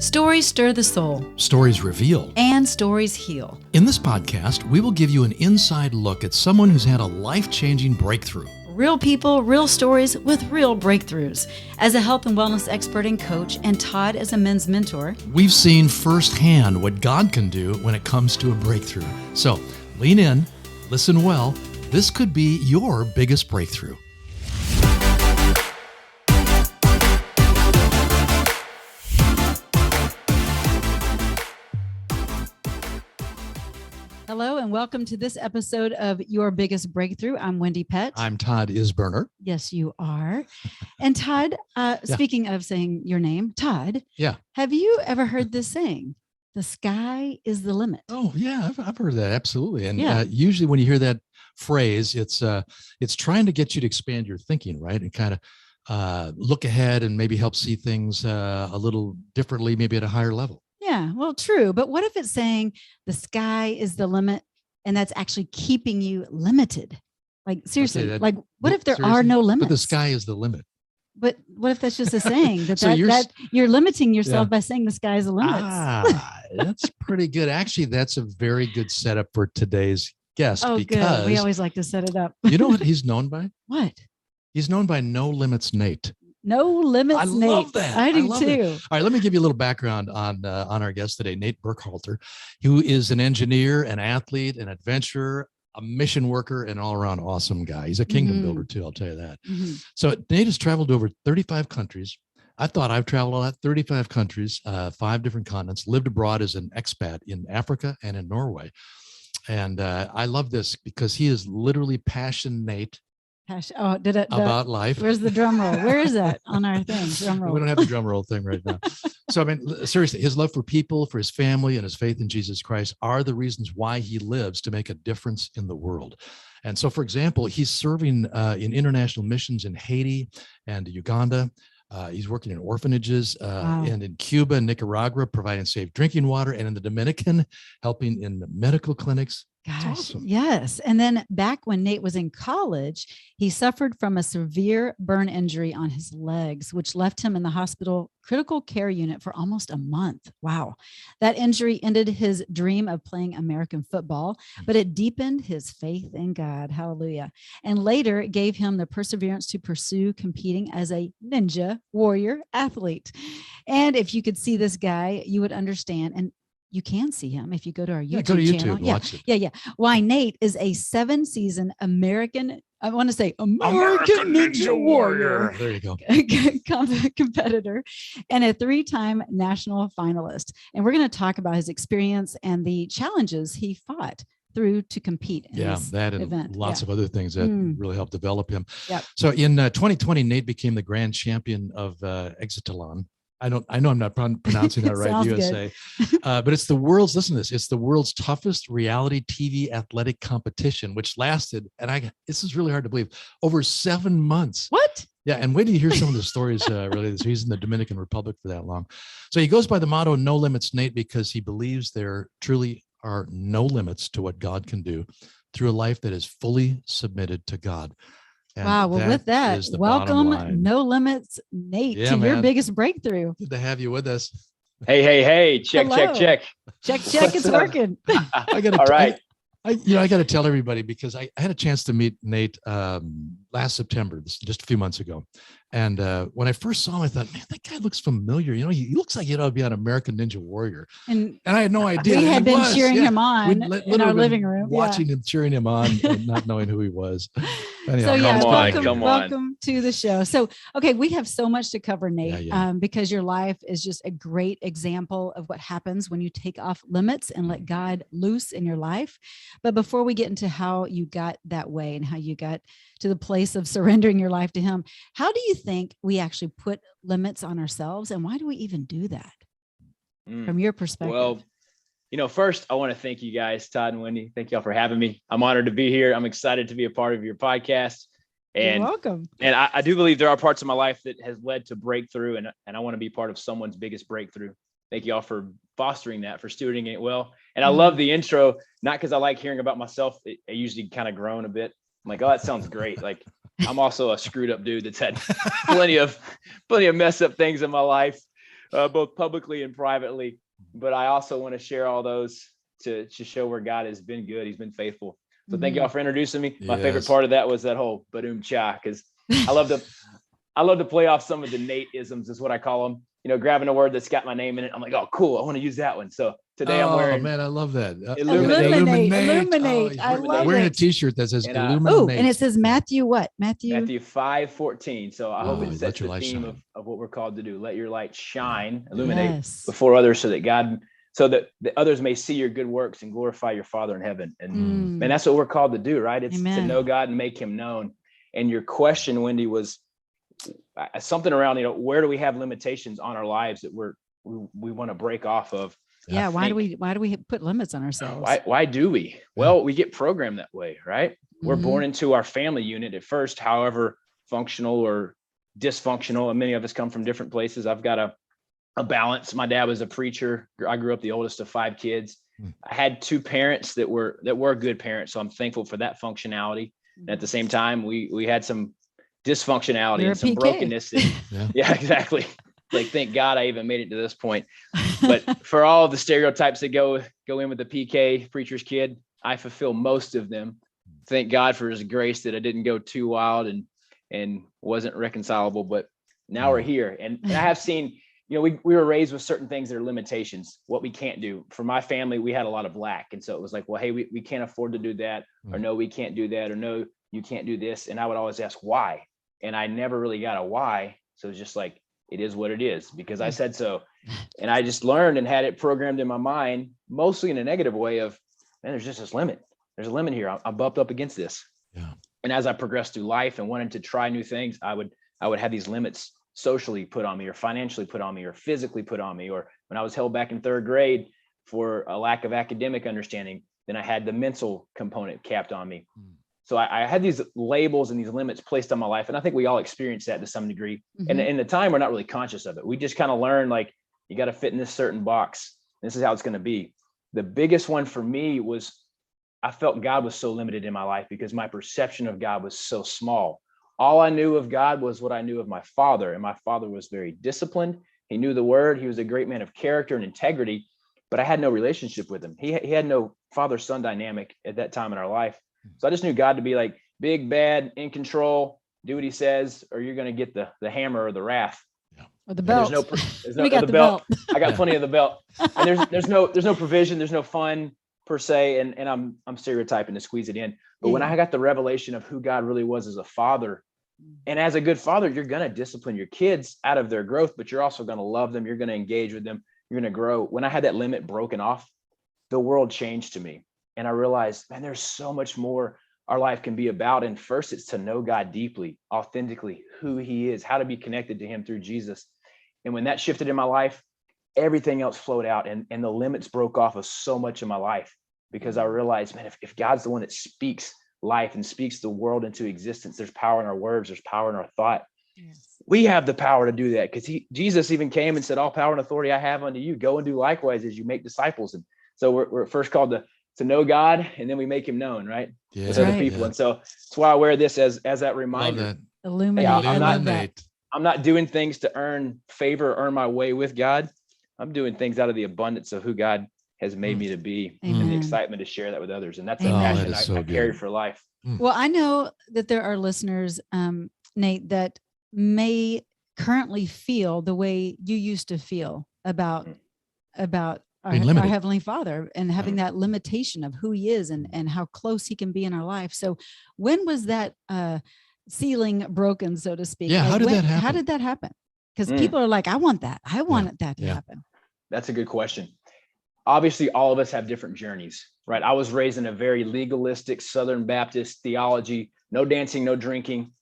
Stories stir the soul. Stories reveal. And stories heal. In this podcast, we will give you an inside look at someone who's had a life-changing breakthrough. Real people, real stories with real breakthroughs. As a health and wellness expert and coach, and Todd as a men's mentor, we've seen firsthand what God can do when it comes to a breakthrough. So lean in, listen well. This could be your biggest breakthrough. hello and welcome to this episode of Your Biggest Breakthrough. I'm Wendy Pett. I'm Todd Isberner. Yes, you are. And Todd, speaking of saying your name, Todd. Yeah. Have you ever heard this saying? The sky is the limit. Oh yeah, I've heard that, absolutely. And Yeah. Usually when you hear that phrase, it's trying to get you to expand your thinking, right? And kind of look ahead and maybe help see things a little differently, maybe at a higher level. Yeah, well, true. But what if it's saying the sky is the limit and that's actually keeping you limited? Like seriously, what if there are no limits? But the sky is the limit. But what if that's just a saying that, So that you're limiting yourself by saying the sky is the limit? That's pretty good. Actually, that's a very good setup for today's guest. Oh, because good. We always like to set it up. You know what he's known by? What? He's known by No Limits Nate. No Limits I Nate. love that. I do love too. That. All right, let me give you a little background on our guest today, Nate Burkhalter, who is an engineer, an athlete, an adventurer, a mission worker, and all-around awesome guy. He's a kingdom builder too, I'll tell you that. Mm-hmm. So Nate has traveled to over 35 countries. I thought I've traveled a lot, 35 countries, 5 different continents, lived abroad as an expat in Africa and in Norway. And I love this because he is literally passionate about life. Where's the drum roll? Where is that on our thing? Drum roll. We don't have the drum roll thing right now. So, I mean, seriously, his love for people, for his family, and his faith in Jesus Christ are the reasons why he lives to make a difference in the world. And so, for example, he's serving in international missions in Haiti and Uganda. He's working in orphanages and in Cuba and Nicaragua, providing safe drinking water, and in the Dominican, helping in medical clinics. Gosh, awesome. Yes. And then back when Nate was in college, he suffered from a severe burn injury on his legs, which left him in the hospital critical care unit for almost a month. Wow. That injury ended his dream of playing American football, but it deepened his faith in God. Hallelujah. And later it gave him the perseverance to pursue competing as a ninja warrior athlete. And if you could see this guy, you would understand. And you can see him if you go to our YouTube go to YouTube, channel. watch it. Yeah. Why Nate is a 7-season American Ninja Warrior. There you go. Competitor and a 3-time national finalist. And we're going to talk about his experience and the challenges he fought through to compete in this event. And lots of other things that really helped develop him. Yep. So in 2020, Nate became the grand champion of Exitalon. I know I'm not pronouncing that right, USA, but it's the world's, listen to this, it's the world's toughest reality TV athletic competition, which lasted, and this is really hard to believe, over 7 months. What? Yeah, and wait till you hear some of the stories related. So he's in the Dominican Republic for that long. So he goes by the motto, No Limits Nate, because he believes there truly are no limits to what God can do through a life that is fully submitted to God. And wow. Well, with that, welcome No Limits Nate to your biggest breakthrough. Good to have you with us. Hey. Check. Check. It's working. I got to tell everybody because I had a chance to meet Nate last September, just a few months ago. And when I first saw him, I thought, man, that guy looks familiar. You know, he looks like he'd be an American Ninja Warrior. And I had no idea. We had been cheering him on in our living room. Watching him, cheering him on, and not knowing who he was. Anyhow, come on. Welcome to the show. So, okay, we have so much to cover, Nate, because your life is just a great example of what happens when you take off limits and let God loose in your life. But before we get into how you got that way and how you got to the place of surrendering your life to him, how do you think we actually put limits on ourselves, and why do we even do that from your perspective? Well, first I want to thank you guys, Todd and Wendy. Thank y'all for having me. I'm honored to be here. I'm excited to be a part of your podcast. And you're welcome. And I do believe there are parts of my life that has led to breakthrough, and I want to be part of someone's biggest breakthrough. Thank y'all for fostering that, for stewarding it well. And I love the intro, not because I like hearing about myself. I usually kind of groan a bit. I'm like, oh, that sounds great. Like, I'm also a screwed up dude that's had plenty of mess up things in my life. both publicly and privately. But I also want to share all those to show where God has been good. He's been faithful. So thank y'all for introducing me. My favorite part of that was that whole Badum Cha, because I love to play off some of the Nate-isms is what I call them. You know, grabbing a word that's got my name in it. I'm like, oh, cool. I want to use that one. So today I'm wearing. Oh man, I love that. Illuminate. I love it. Wearing a T-shirt that says Illuminate. Oh, and it says Matthew what? Matthew 5:14. So I hope it sets the theme of what we're called to do. Let your light shine, illuminate before others, so that the others may see your good works and glorify your Father in heaven. And that's what we're called to do, right? It's to know God and make him known. And your question, Wendy, was something around, where do we have limitations on our lives that we want to break off of? Yeah. Why do we put limits on ourselves? Why do we? Well, we get programmed that way, right? We're born into our family unit at first, however functional or dysfunctional. And many of us come from different places. I've got a balance. My dad was a preacher. I grew up the oldest of 5 kids. I had 2 parents that were good parents. So I'm thankful for that functionality. And at the same time, we had some dysfunctionality and some brokenness. Yeah, exactly. Like, thank God I even made it to this point. But for all the stereotypes that go in with the PK, preacher's kid, I fulfill most of them. Thank God for his grace that I didn't go too wild and wasn't reconcilable. But now we're here. And I have seen, we were raised with certain things that are limitations, what we can't do. For my family, we had a lot of lack. And so it was like, well, hey, we can't afford to do that. Or no, we can't do that. Or no, you can't do this. And I would always ask why. And I never really got a why. So it's just like, it is what it is because I said so. And I just learned and had it programmed in my mind, mostly in a negative way of, man, there's just this limit. There's a limit here. I'm bumped up against this. Yeah. And as I progressed through life and wanted to try new things, I would have these limits socially put on me, or financially put on me, or physically put on me. Or when I was held back in 3rd grade for a lack of academic understanding, then I had the mental component capped on me. So I had these labels and these limits placed on my life. And I think we all experience that to some degree. And in the time, we're not really conscious of it. We just kind of learn, like, you got to fit in this certain box. This is how it's going to be. The biggest one for me was I felt God was so limited in my life because my perception of God was so small. All I knew of God was what I knew of my father. And my father was very disciplined. He knew the word. He was a great man of character and integrity, but I had no relationship with him. He had no father-son dynamic at that time in our life. So I just knew God to be like big, bad, in control, do what he says, or you're going to get the hammer or the wrath. Or the belt. There's no the belt. I got plenty of the belt. And there's no provision. There's no fun per se. And I'm stereotyping to squeeze it in. But when I got the revelation of who God really was as a father, and as a good father, you're going to discipline your kids out of their growth, but you're also going to love them. You're going to engage with them. You're going to grow. When I had that limit broken off, the world changed to me. And I realized, man, there's so much more our life can be about. And first, it's to know God deeply, authentically, who he is, how to be connected to him through Jesus. And when that shifted in my life, everything else flowed out and the limits broke off of so much of my life, because I realized, man, if God's the one that speaks life and speaks the world into existence, there's power in our words, there's power in our thought. Yes. We have the power to do that, because Jesus even came and said, all power and authority I have unto you, go and do likewise as you make disciples. And so we're first called to know God, and then we make him known, right? Yeah, with other people. Yeah. And so that's why I wear this as that reminder. Illuminate. I'm not doing things to earn favor, earn my way with God. I'm doing things out of the abundance of who God has made me to be, and the excitement to share that with others. And that's a passion I carry for life. Well, I know that there are listeners, Nate, that may currently feel the way you used to feel about our Heavenly Father, and having that limitation of who he is and how close he can be in our life. So when was that ceiling broken, so to speak? Yeah. How did that happen? How did that happen? Because people are like, I want that. I want that to happen. That's a good question. Obviously, all of us have different journeys, right? I was raised in a very legalistic Southern Baptist theology, no dancing, no drinking,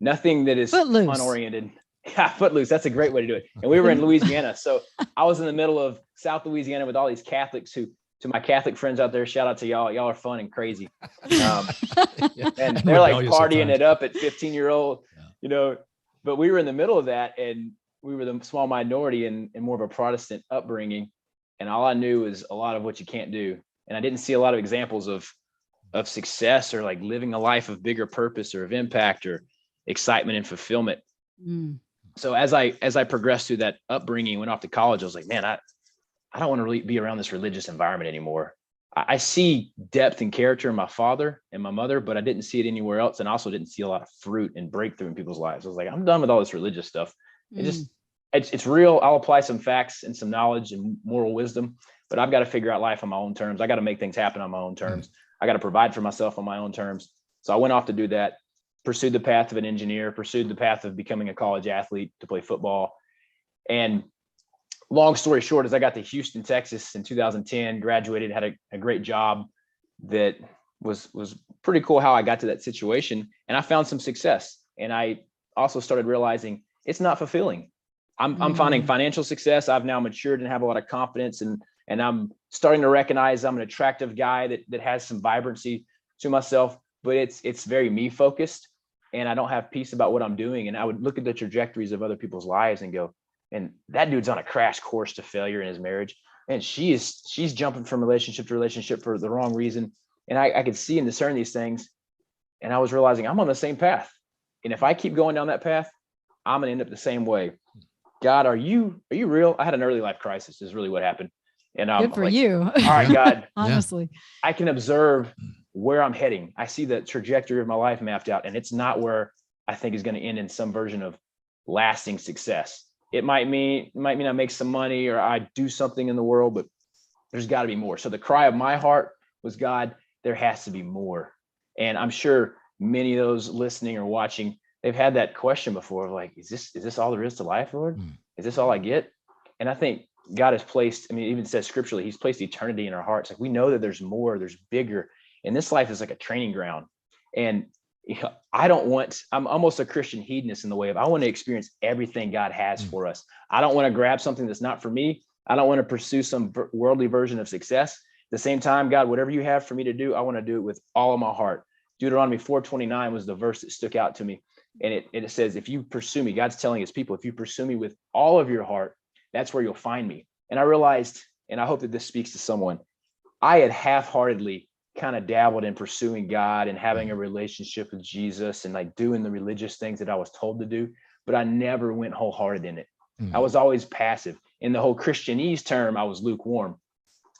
nothing that is unoriented. Yeah, footloose. That's a great way to do it. And we were in Louisiana. So I was in the middle of South Louisiana with all these Catholics who, to my Catholic friends out there, shout out to y'all. Y'all are fun and crazy. And they're like partying it up at 15-year-old, but we were in the middle of that, and we were the small minority and more of a Protestant upbringing. And all I knew was a lot of what you can't do. And I didn't see a lot of examples of success, or like living a life of bigger purpose or of impact or excitement and fulfillment. So as I progressed through that upbringing, went off to college, I was like, man, I don't want to really be around this religious environment anymore. I see depth and character in my father and my mother, but I didn't see it anywhere else. And also didn't see a lot of fruit and breakthrough in people's lives. I was like, I'm done with all this religious stuff. It's real. I'll apply some facts and some knowledge and moral wisdom, but I've got to figure out life on my own terms. I got to make things happen on my own terms. I got to provide for myself on my own terms. So I went off to do that, pursued the path of an engineer, pursued the path of becoming a college athlete to play football. And long story short, as I got to Houston, Texas in 2010, graduated, had a great job that was pretty cool how I got to that situation. And I found some success. And I also started realizing it's not fulfilling. I'm finding financial success. I've now matured and have a lot of confidence, and I'm starting to recognize I'm an attractive guy that has some vibrancy to myself, but it's very me focused, and I don't have peace about what I'm doing. And I would look at the trajectories of other people's lives and go, and that dude's on a crash course to failure in his marriage. And she's jumping from relationship to relationship for the wrong reason. And I could see and discern these things. And I was realizing I'm on the same path. And if I keep going down that path, I'm gonna end up the same way. God, are you real? I had an early life crisis is really what happened. And good for you. All right, God, honestly, I can observe where I'm heading. I see the trajectory of my life mapped out, and it's not where I think is going to end in some version of lasting success. It might mean I make some money or I do something in the world, but there's got to be more. So the cry of my heart was, God, there has to be more. And I'm sure many of those listening or watching, they've had that question before, like, is this all there is to life, Lord? Is this all I get? And I think God has placed, I mean, it even says scripturally, he's placed eternity in our hearts. Like, we know that there's more, there's bigger. And this life is like a training ground. And I'm almost a Christian hedonist in the way of, I want to experience everything God has for us. I don't want to grab something that's not for me. I don't want to pursue some worldly version of success. At the same time, God, whatever you have for me to do, I want to do it with all of my heart. Deuteronomy 4:29 was the verse that stuck out to me. And it says, if you pursue me, God's telling his people, if you pursue me with all of your heart, that's where you'll find me. And I realized, and I hope that this speaks to someone, I had half-heartedly kind of dabbled in pursuing God and having a relationship with Jesus and like doing the religious things that I was told to do, but I never went wholehearted in it. I was always passive. In the whole Christianese term, I was lukewarm.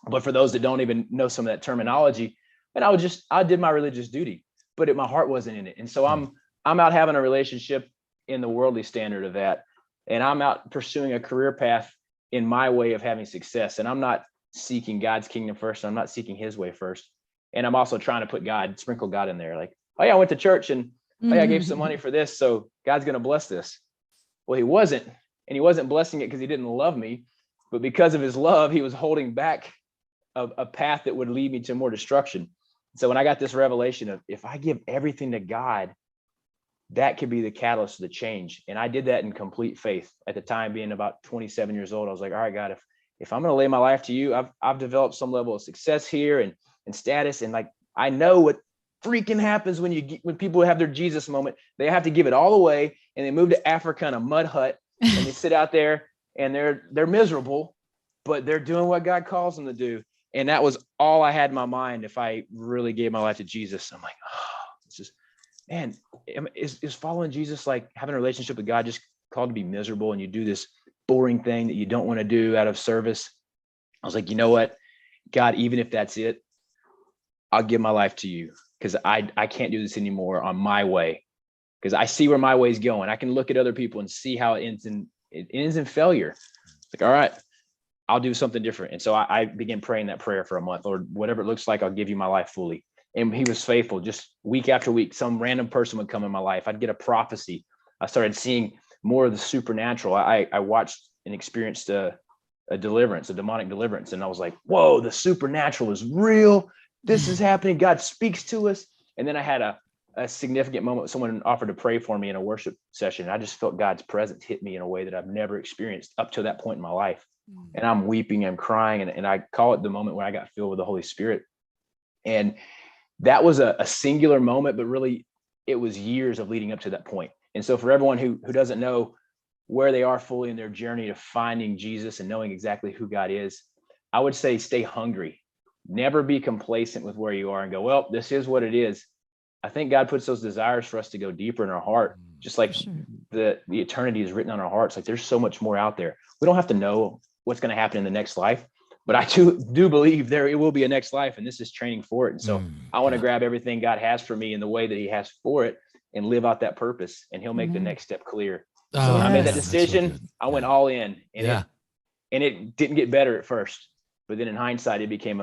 But for those that don't even know some of that terminology, and I did my religious duty, but my heart wasn't in it. And so I'm out having a relationship in the worldly standard of that. And I'm out pursuing a career path in my way of having success. And I'm not seeking God's kingdom first. I'm not seeking his way first. And I'm also trying to sprinkle God in there. Like, oh yeah, I went to church and oh yeah, I gave some money for this, so God's going to bless this. Well, he wasn't. And he wasn't blessing it because he didn't love me, but because of his love, he was holding back a path that would lead me to more destruction. So when I got this revelation of, if I give everything to God, that could be the catalyst of the change. And I did that in complete faith. At the time, being about 27 years old, I was like, all right, God, if I'm going to lay my life to you, I've developed some level of success here and status. And like, I know what freaking happens when people have their Jesus moment. They have to give it all away, and they move to Africa in a mud hut, and they sit out there and they're miserable, but they're doing what God calls them to do. And that was all I had in my mind. If I really gave my life to Jesus, I'm like, oh, this is, man, is following Jesus like having a relationship with God just called to be miserable, and you do this boring thing that you don't want to do out of service? I was like, you know what, God, even if that's it, I'll give my life to you, because I can't do this anymore on my way, because I see where my way is going. I can look at other people and see how it ends in failure. Like, all right, I'll do something different. And so I began praying that prayer for a month. Lord, whatever it looks like, I'll give you my life fully. And he was faithful. Just week after week, some random person would come in my life. I'd get a prophecy. I started seeing more of the supernatural. I watched and experienced a deliverance, a demonic deliverance. And I was like, whoa, the supernatural is real. This is happening. God speaks to us. And then I had a significant moment. Someone offered to pray for me in a worship session. I just felt God's presence hit me in a way that I've never experienced up to that point in my life. And I'm weeping, I'm crying. And I call it the moment when I got filled with the Holy Spirit. And that was a singular moment, but really it was years of leading up to that point. And so for everyone who doesn't know where they are fully in their journey to finding Jesus and knowing exactly who God is, I would say stay hungry. Never be complacent with where you are and go, well, this is what it is. I think God puts those desires for us to go deeper in our heart. just like Sure. the eternity is written on our hearts. Like there's so much more out there. We don't have to know what's going to happen in the next life, but I do believe it will be a next life, and this is training for it. And so I want to grab everything God has for me in the way that he has for it and live out that purpose, and he'll make the next step clear. So when I made that decision, I went all in, and it didn't get better at first, but then in hindsight, it became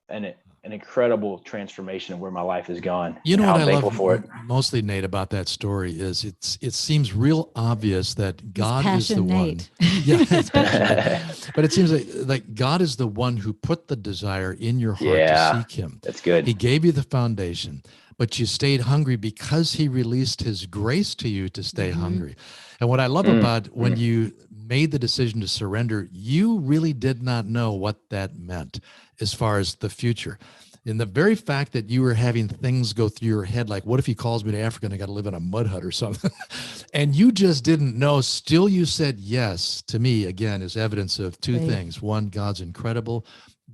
an incredible transformation of where my life has gone. You know what I love mostly, Nate, about that story is it seems real obvious that God is the one. Yeah, it's passionate. But it seems like God is the one who put the desire in your heart to seek him. That's good. He gave you the foundation, but you stayed hungry because he released his grace to you to stay hungry. And what I love about when you made the decision to surrender, you really did not know what that meant as far as the future. In the very fact that you were having things go through your head, like, what if he calls me to Africa and I got to live in a mud hut or something? And you just didn't know. Still, you said yes. To me, again, is evidence of two things. One, God's incredible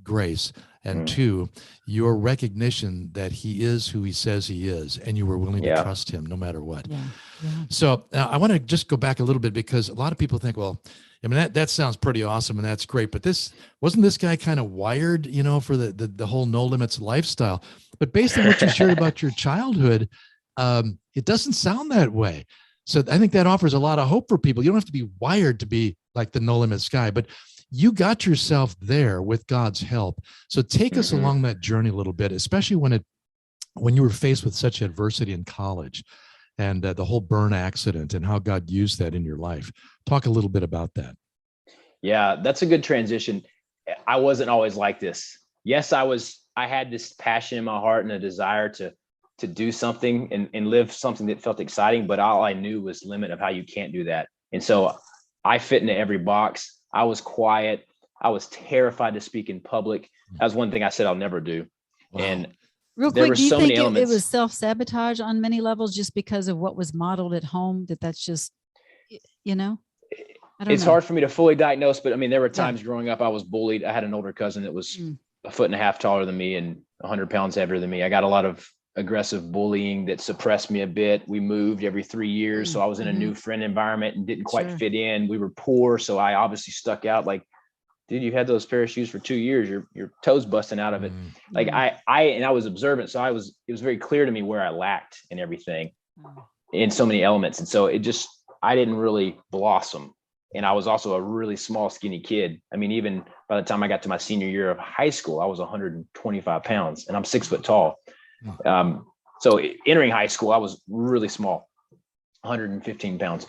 grace. And two, your recognition that he is who he says he is, and you were willing to trust him no matter what. So I want to just go back a little bit, because a lot of people think, well, I mean, that sounds pretty awesome and that's great, but wasn't this guy kind of wired, for the whole no limits lifestyle? But based on what you shared about your childhood, it doesn't sound that way. So I think that offers a lot of hope for people. You don't have to be wired to be like the no limits guy, but you got yourself there with God's help. So take us along that journey a little bit, especially when you were faced with such adversity in college and the whole burn accident and how God used that in your life. Talk a little bit about that. Yeah, that's a good transition. I wasn't always like this. Yes, I had this passion in my heart and a desire to do something and live something that felt exciting, but all I knew was limit of how you can't do that. And so I fit into every box. I was quiet. I was terrified to speak in public. That was one thing I said I'll never do. Wow. And real quick, do you think it was self-sabotage on many levels just because of what was modeled at home? That's just, it's hard for me to fully diagnose, but I mean, there were times growing up, I was bullied. I had an older cousin that was 1.5 feet taller than me and 100 pounds heavier than me. I got a lot of aggressive bullying that suppressed me a bit. We moved every 3 years. So I was in a new friend environment and didn't quite fit in. We were poor. So I obviously stuck out. Like, dude, you had those pair of shoes for 2 years. Your toes busting out of it. Like I was observant. So it was very clear to me where I lacked in everything in so many elements. And so I didn't really blossom. And I was also a really small, skinny kid. I mean, even by the time I got to my senior year of high school, I was 125 pounds and I'm 6 foot tall. So entering high school, I was really small, 115 pounds.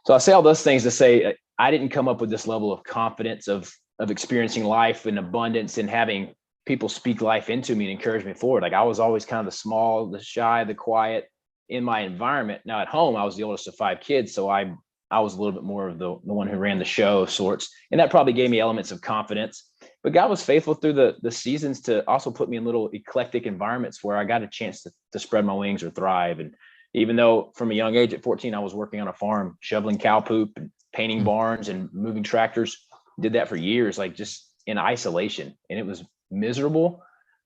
So I say all those things to say, I didn't come up with this level of confidence of experiencing life in abundance and having people speak life into me and encourage me forward. Like I was always kind of the small, the shy, the quiet in my environment. Now at home, I was the oldest of 5 kids. So I was a little bit more of the one who ran the show of sorts. And that probably gave me elements of confidence. But God was faithful through the seasons to also put me in little eclectic environments where I got a chance to spread my wings or thrive. And even though from a young age at 14, I was working on a farm, shoveling cow poop and painting barns and moving tractors, did that for years, like just in isolation. And it was miserable,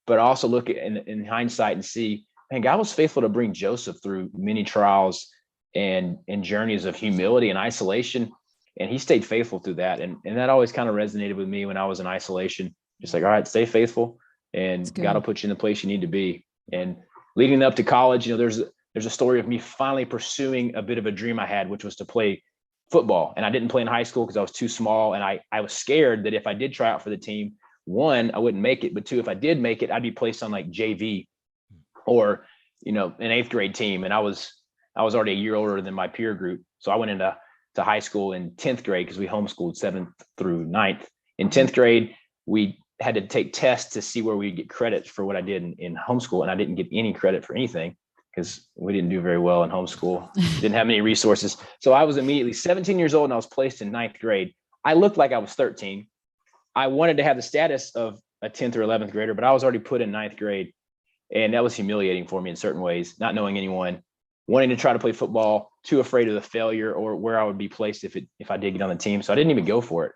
but also look at in hindsight and see, man, God was faithful to bring Joseph through many trials and journeys of humility and isolation. And he stayed faithful through that. And that always kind of resonated with me when I was in isolation, just like, all right, stay faithful and God will put you in the place you need to be. And leading up to college, there's a story of me finally pursuing a bit of a dream I had, which was to play football. And I didn't play in high school because I was too small. And I was scared that if I did try out for the team, 1, I wouldn't make it, but 2, if I did make it, I'd be placed on like JV or, an 8th grade team. And I was already a year older than my peer group. So I went into high school in 10th grade because we homeschooled 7th through 9th. In 10th grade, we had to take tests to see where we get credit for what I did in homeschool. And I didn't get any credit for anything because we didn't do very well in homeschool. Didn't have any resources. So I was immediately 17 years old and I was placed in 9th grade. I looked like I was 13. I wanted to have the status of a 10th or 11th grader, but I was already put in 9th grade. And that was humiliating for me in certain ways, not knowing anyone, wanting to try to play football, too afraid of the failure or where I would be placed if I did get on the team. So I didn't even go for it.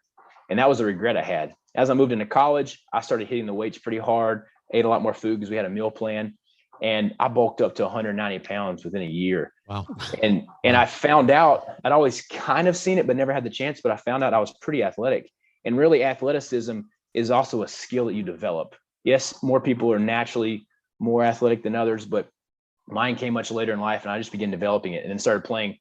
And that was a regret I had. As I moved into college, I started hitting the weights pretty hard, ate a lot more food because we had a meal plan. And I bulked up to 190 pounds within a year. Wow. And I found out, I'd always kind of seen it, but never had the chance, but I found out I was pretty athletic. And really, athleticism is also a skill that you develop. Yes, more people are naturally more athletic than others, but mine came much later in life, and I just began developing it, and then started playing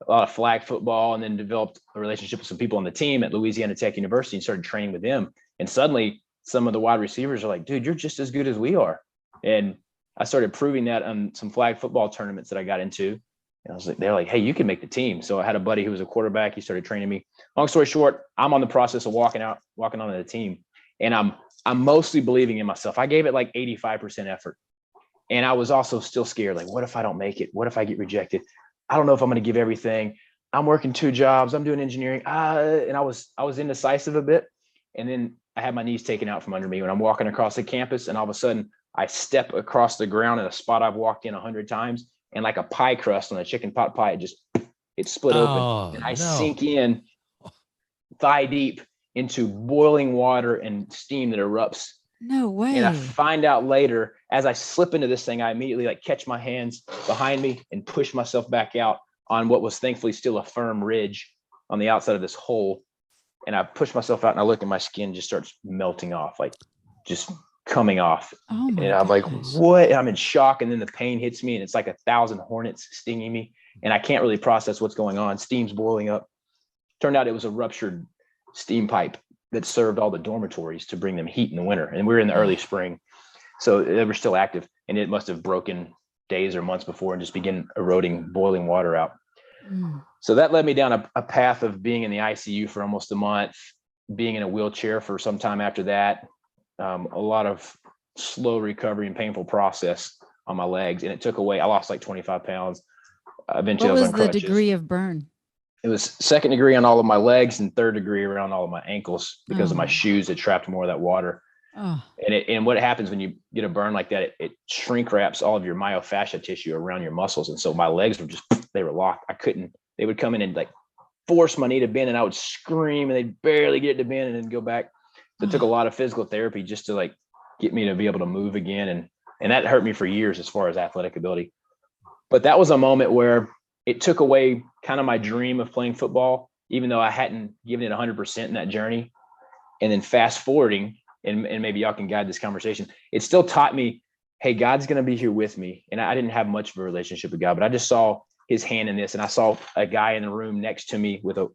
a lot of flag football, and then developed a relationship with some people on the team at Louisiana Tech University and started training with them. And suddenly some of the wide receivers are like, dude, you're just as good as we are. And I started proving that on some flag football tournaments that I got into. And I was like, they're like, hey, you can make the team. So I had a buddy who was a quarterback. He started training me. Long story short, I'm on the process of walking onto the team. And I'm mostly believing in myself. I gave it like 85% effort. And I was also still scared. Like, what if I don't make it? What if I get rejected? I don't know if I'm going to give everything. I'm working 2 jobs. I'm doing engineering. And I was indecisive a bit. And then I had my knees taken out from under me when I'm walking across the campus. And all of a sudden I step across the ground in a spot I've walked in 100 times. And like a pie crust on a chicken pot pie, it split open. And I sink in thigh deep into boiling water and steam that erupts. No way. And I find out later, as I slip into this thing, I immediately like catch my hands behind me and push myself back out on what was thankfully still a firm ridge on the outside of this hole. And I push myself out, and I look, and my skin just starts melting off, like just coming off. Oh my and I'm gosh. like, what? And I'm in shock. And then the pain hits me, and it's like 1,000 hornets stinging me. And I can't really process what's going on. Steam's boiling up. Turned out it was a ruptured steam pipe that served all the dormitories to bring them heat in the winter. And we were in the early spring, so they were still active, and it must have broken days or months before and just began eroding boiling water out. So that led me down a path of being in the ICU for almost a month, being in a wheelchair for some time after that, a lot of slow recovery and painful process on my legs. And it took away, I lost like 25 pounds. Eventually, What I was on the crutches. degree of burn? It was 2nd degree on all of my legs and 3rd degree around all of my ankles because of my shoes that trapped more of that water. Oh. And what happens when you get a burn like that, it shrink wraps all of your myofascia tissue around your muscles. And so my legs were they were locked. They would come in and like force my knee to bend, and I would scream, and they'd barely get it to bend and then go back. So it took a lot of physical therapy just to like get me to be able to move again. And that hurt me for years as far as athletic ability. But that was a moment where it took away kind of my dream of playing football, even though I hadn't given it 100% in that journey. And then fast forwarding, and maybe y'all can guide this conversation, it still taught me, hey, God's going to be here with me. And I didn't have much of a relationship with God, but I just saw his hand in this. And I saw a guy in the room next to me with a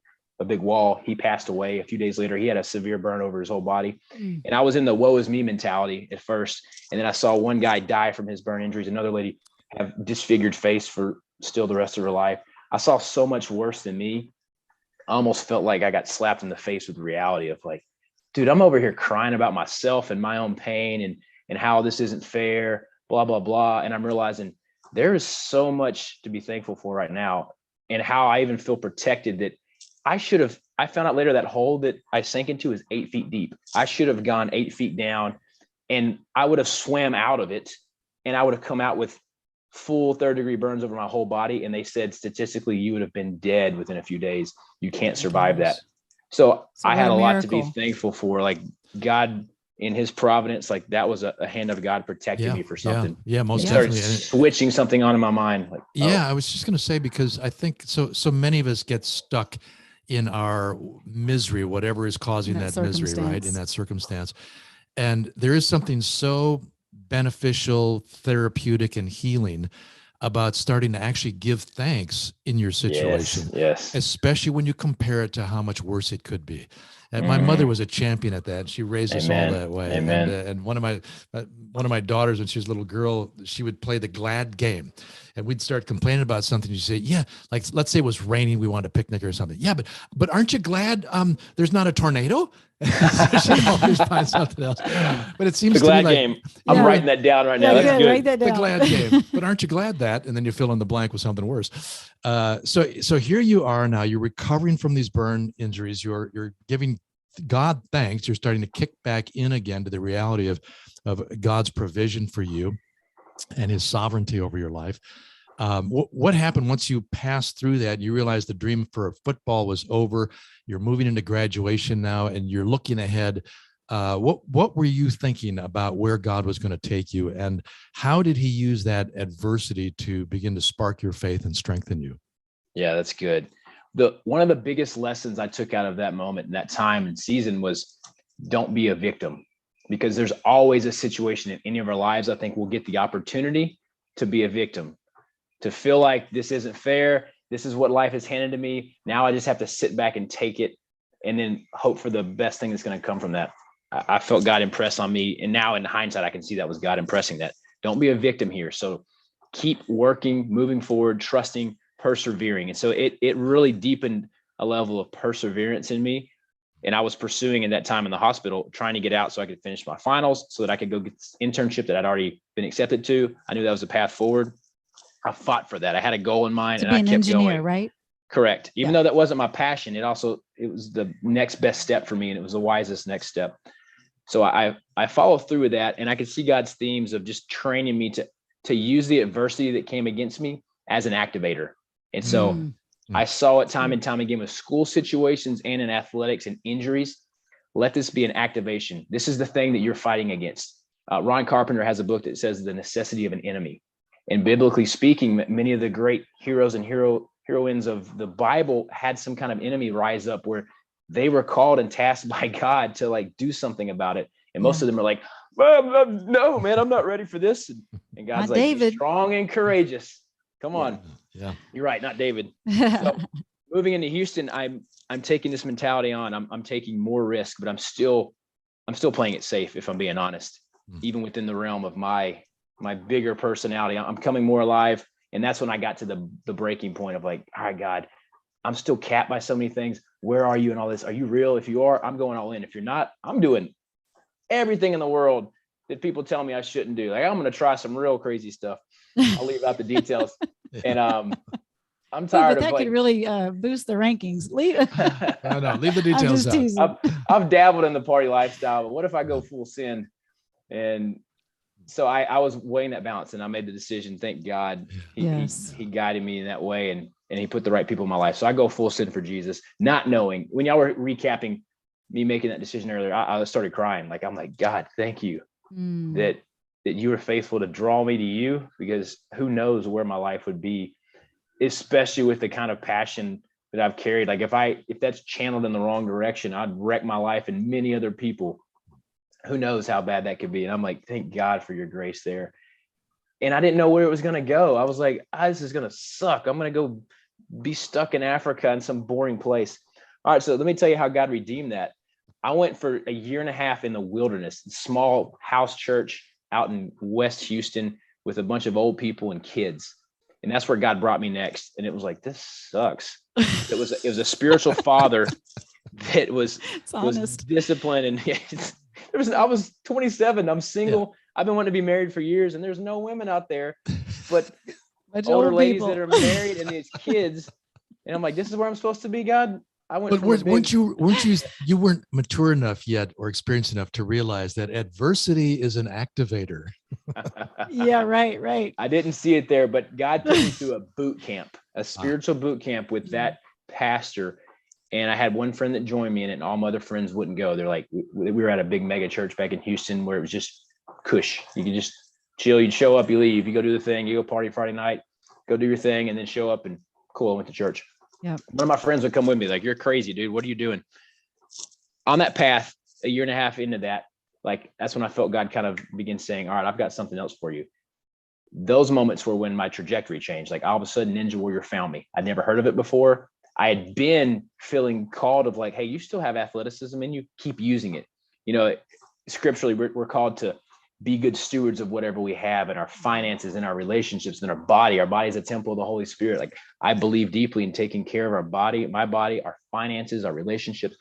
big wall. He passed away a few days later. He had a severe burn over his whole body. And I was in the woe is me mentality at first. And then I saw one guy die from his burn injuries, another lady have disfigured face for still the rest of her life. I saw so much worse than me. I almost felt like I got slapped in the face with the reality of like, dude, I'm over here crying about myself and my own pain and how this isn't fair, blah, blah, blah. And I'm realizing there is so much to be thankful for right now, and how I even feel protected that I found out later that hole that I sank into is 8 feet deep. I should have gone 8 feet down, and I would have swam out of it, and I would have come out with full 3rd degree burns over my whole body. And they said, statistically, you would have been dead within a few days. You can't survive that. So I had a lot to be thankful for, like God in his providence, like that was a hand of God protecting me for something. Yeah, most definitely. Switching something on in my mind. Like, I was just going to say, because I think so many of us get stuck in our misery, whatever is causing that misery, right? In that circumstance. And there is something so beneficial, therapeutic, and healing about starting to actually give thanks in your situation. Yes. Especially when you compare it to how much worse it could be. And my mother was a champion at that. She raised us all that way. Amen. And one of my daughters, when she was a little girl, she would play the glad game, and we'd start complaining about something. You say, yeah, like let's say it was raining, we wanted a picnic or something. Yeah, but aren't you glad there's not a tornado? She'd always find something else. But it seems the glad to me like, game. I'm writing that down right now. That's good. Write that down. The glad game. But aren't you glad that? And then you fill in the blank with something worse. So here you are now. You're recovering from these burn injuries. You're giving God thanks. You're starting to kick back in again to the reality of God's provision for you and his sovereignty over your life. What happened once you passed through that? You realized the dream for football was over. You're moving into graduation now, and you're looking ahead what were you thinking about where God was going to take you, and how did he use that adversity to begin to spark your faith and strengthen you? Yeah, that's good. One of the biggest lessons I took out of that moment and that time and season was don't be a victim, because there's always a situation in any of our lives. I think we'll get the opportunity to be a victim, to feel like this isn't fair. This is what life has handed to me. Now I just have to sit back and take it and then hope for the best thing that's going to come from that. I felt God impress on me. And now in hindsight, I can see that was God impressing that. Don't be a victim here. So keep working, moving forward, trusting, persevering. And so it really deepened a level of perseverance in me. And I was pursuing in that time in the hospital, trying to get out so I could finish my finals, so that I could go get this internship that I'd already been accepted to. I knew that was a path forward. I fought for that. I had a goal in mind, and I kept engineer, going. right? Correct. Even though that wasn't my passion, it was the next best step for me, and it was the wisest next step. So I followed through with that, and I could see God's themes of just training me to use the adversity that came against me as an activator. And so I saw it time and time again with school situations and in athletics and injuries. Let this be an activation. This is the thing that you're fighting against. Ron Carpenter has a book that says The Necessity of an Enemy. And biblically speaking, many of the great heroes and heroines of the Bible had some kind of enemy rise up where they were called and tasked by God to like do something about it. And most of them are like, well, no, man, I'm not ready for this. And God's Not like, David. be strong and courageous. Come on. Yeah. You're right. Not David. So moving into Houston, I'm taking this mentality on. I'm taking more risk, but I'm still playing it safe, if I'm being honest, even within the realm of my bigger personality. I'm coming more alive. And that's when I got to the breaking point of like, all right, God, I'm still capped by so many things. Where are you in all this? Are you real? If you are, I'm going all in. If you're not, I'm doing everything in the world that people tell me I shouldn't do. Like, I'm going to try some real crazy stuff. I'll leave out the details. And I'm tired but that of like, could really boost the rankings. Leave the details out. I've dabbled in the party lifestyle, but what if I go full sin? And so I was weighing that balance, and I made the decision. Thank God he guided me in that way, and he put the right people in my life. So I go full sin for Jesus, not knowing. When y'all were recapping me making that decision earlier, I started crying. Like, I'm like, God, thank you that you were faithful to draw me to you, because who knows where my life would be, especially with the kind of passion that I've carried. Like if that's channeled in the wrong direction, I'd wreck my life and many other people. Who knows how bad that could be. And I'm like, thank God for your grace there. And I didn't know where it was going to go. I was like, this is going to suck. I'm going to go be stuck in Africa in some boring place. All right. So let me tell you how God redeemed that. I went for a year and a half in the wilderness, small house church out in West Houston with a bunch of old people and kids. And that's where God brought me next. And it was like, this sucks. It was a spiritual father that was disciplined. And I was 27. I'm single. Yeah. I've been wanting to be married for years, and there's no women out there, but older ladies that are married and these kids. And I'm like, this is where I'm supposed to be, God. Weren't you weren't mature enough yet or experienced enough to realize that adversity is an activator? Yeah, right. I didn't see it there, but God took me through a boot camp, a spiritual boot camp with that pastor. And I had one friend that joined me in it, and all my other friends wouldn't go. They're like, we were at a big mega church back in Houston where it was just cush. You could just chill. You'd show up, you leave, you go do the thing, you go party Friday night, go do your thing, and then show up and cool. I went to church. Yeah. One of my friends would come with me, like, you're crazy, dude. What are you doing? On that path, a year and a half into that, like, that's when I felt God kind of begin saying, all right, I've got something else for you. Those moments were when my trajectory changed. Like, all of a sudden, Ninja Warrior found me. I'd never heard of it before. I had been feeling called of like, hey, you still have athleticism and you keep using it. You know, scripturally, we're called to be good stewards of whatever we have in our finances, in our relationships, in our body. Our body is a temple of the Holy Spirit. Like, I believe deeply in taking care of our body, my body, our finances, our relationships.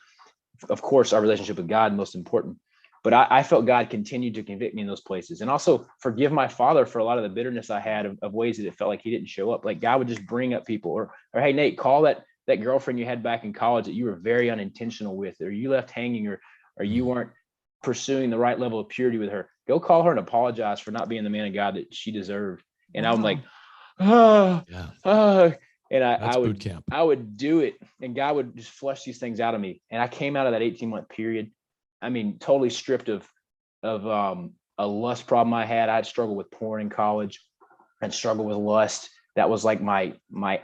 Of course, our relationship with God, most important. But I felt God continued to convict me in those places, and also forgive my father for a lot of the bitterness I had of ways that it felt like he didn't show up. Like, God would just bring up people, or hey, Nate, call that girlfriend you had back in college that you were very unintentional with, or you left hanging, or you weren't pursuing the right level of purity with her. Go call her and apologize for not being the man of God that she deserved. And I'm like, and I would do it, and God would just flush these things out of me. And I came out of that 18-month period. I mean, totally stripped of a lust problem I had. I'd struggled with porn in college and struggled with lust. That was like my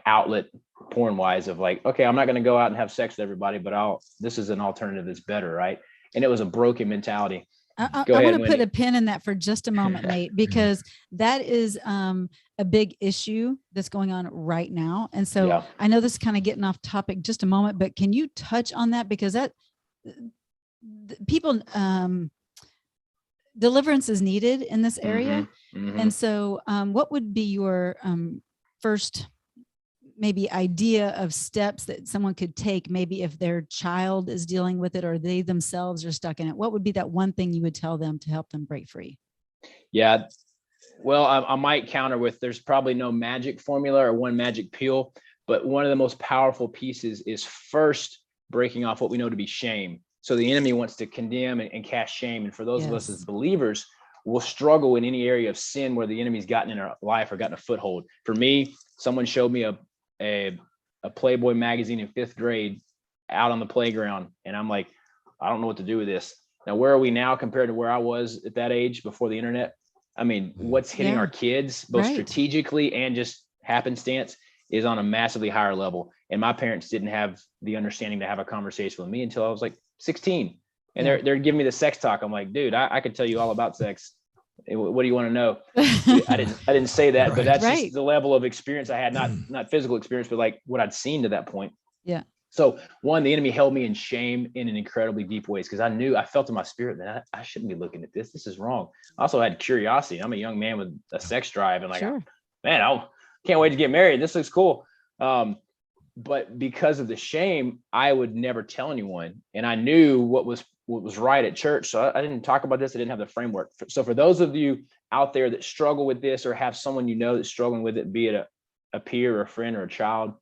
outlet porn wise of like, okay, I'm not going to go out and have sex with everybody, but this is an alternative that's better. Right. And it was a broken mentality. I want to put a pin in that for just a moment, Nate, because that is a big issue that's going on right now. And so I know this is kind of getting off topic just a moment, but can you touch on that? Because that people, deliverance is needed in this area. And so what would be your first maybe idea of steps that someone could take, maybe if their child is dealing with it or they themselves are stuck in it? What would be that one thing you would tell them to help them break free? Yeah, well, I might counter with there's probably no magic formula or one magic pill, but one of the most powerful pieces is first breaking off what we know to be shame. So the enemy wants to condemn and cast shame. And for those of us as believers, we'll struggle in any area of sin where the enemy's gotten in our life or gotten a foothold. For me, someone showed me a Playboy magazine in 5th grade out on the playground. And I'm like, I don't know what to do with this. Now, where are we now compared to where I was at that age before the internet? I mean, what's hitting our kids, both strategically and just happenstance, is on a massively higher level. And my parents didn't have the understanding to have a conversation with me until I was like 16. And they're giving me the sex talk. I'm like, dude, I could tell you all about sex. What do you want to know? I didn't say that, but that's just the level of experience I had, not physical experience, but like what I'd seen to that point. Yeah. So one, the enemy held me in shame in an incredibly deep ways, because I felt in my spirit that I shouldn't be looking at this. This is wrong. I also had curiosity. I'm a young man with a sex drive, and like, man, I can't wait to get married. This looks cool. But because of the shame, I would never tell anyone. And I knew what was right at church. So I didn't talk about this. I didn't have the framework. So for those of you out there that struggle with this, or have someone you know that's struggling with it, be it a peer or a friend or a child,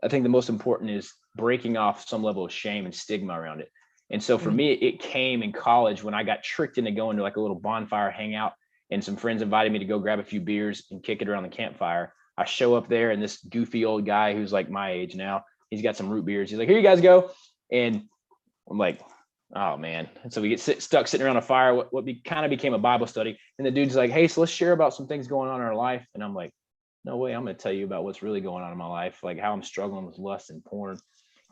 I think the most important is breaking off some level of shame and stigma around it. And so for me, it came in college when I got tricked into going to like a little bonfire hangout, and some friends invited me to go grab a few beers and kick it around the campfire. I show up there, and this goofy old guy who's like my age now, he's got some root beers. He's like, here you guys go. And I'm like, oh man. And so we get stuck sitting around a fire, what kind of became a Bible study. And the dude's like, hey, so let's share about some things going on in our life. And I'm like, no way, I'm going to tell you about what's really going on in my life, like how I'm struggling with lust and porn.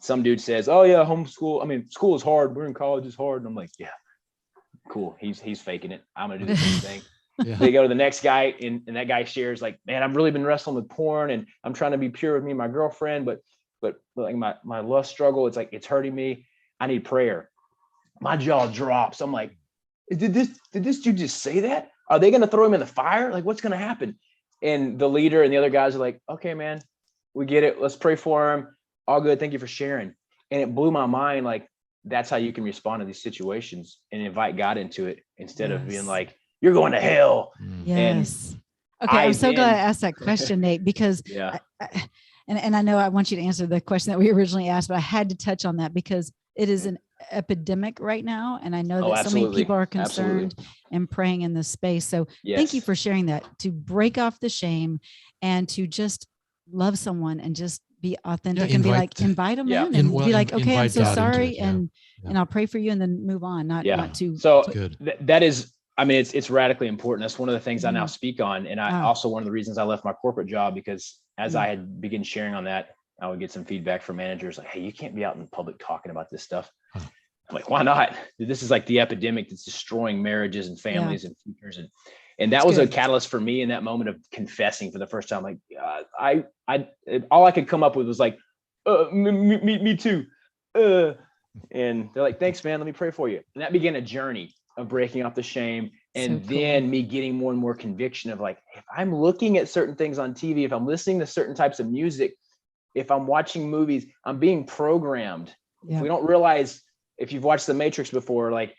Some dude says, oh yeah, school is hard. We're in college, is hard. And I'm like, yeah, cool. He's faking it. I'm going to do the same thing. They go to the next guy, and that guy shares like, man, I've really been wrestling with porn, and I'm trying to be pure with me and my girlfriend, but like my lust struggle, it's like, it's hurting me. I need prayer. My jaw drops. I'm like, did this dude just say that? Are they going to throw him in the fire? Like, what's going to happen? And the leader and the other guys are like, okay, man, we get it. Let's pray for him. All good. Thank you for sharing. And it blew my mind. Like, that's how you can respond to these situations and invite God into it, instead of being like, you're going to hell. Yes. Okay. I'm so glad I asked that question, Nate, because and I know I want you to answer the question that we originally asked, but I had to touch on that because it is an epidemic right now. And I know that so many people are concerned and praying in this space. So thank you for sharing that, to break off the shame and to just love someone and just be authentic and be like, invite them in and be like, okay, I'm so sorry. And I'll pray for you and then move on. Not too. So that is, I mean, it's radically important. That's one of the things I now speak on. And I also, one of the reasons I left my corporate job, because as I had begun sharing on that, I would get some feedback from managers like, hey, you can't be out in public talking about this stuff. I'm like, why not? This is like the epidemic that's destroying marriages and families and futures. And that was a catalyst for me in that moment of confessing for the first time. Like, all I could come up with was like, me too. And they're like, thanks, man. Let me pray for you. And that began a journey of breaking off the shame. And then me getting more and more conviction of like, if I'm looking at certain things on TV, if I'm listening to certain types of music, if I'm watching movies, I'm being programmed. If we don't realize, if you've watched The Matrix before, like,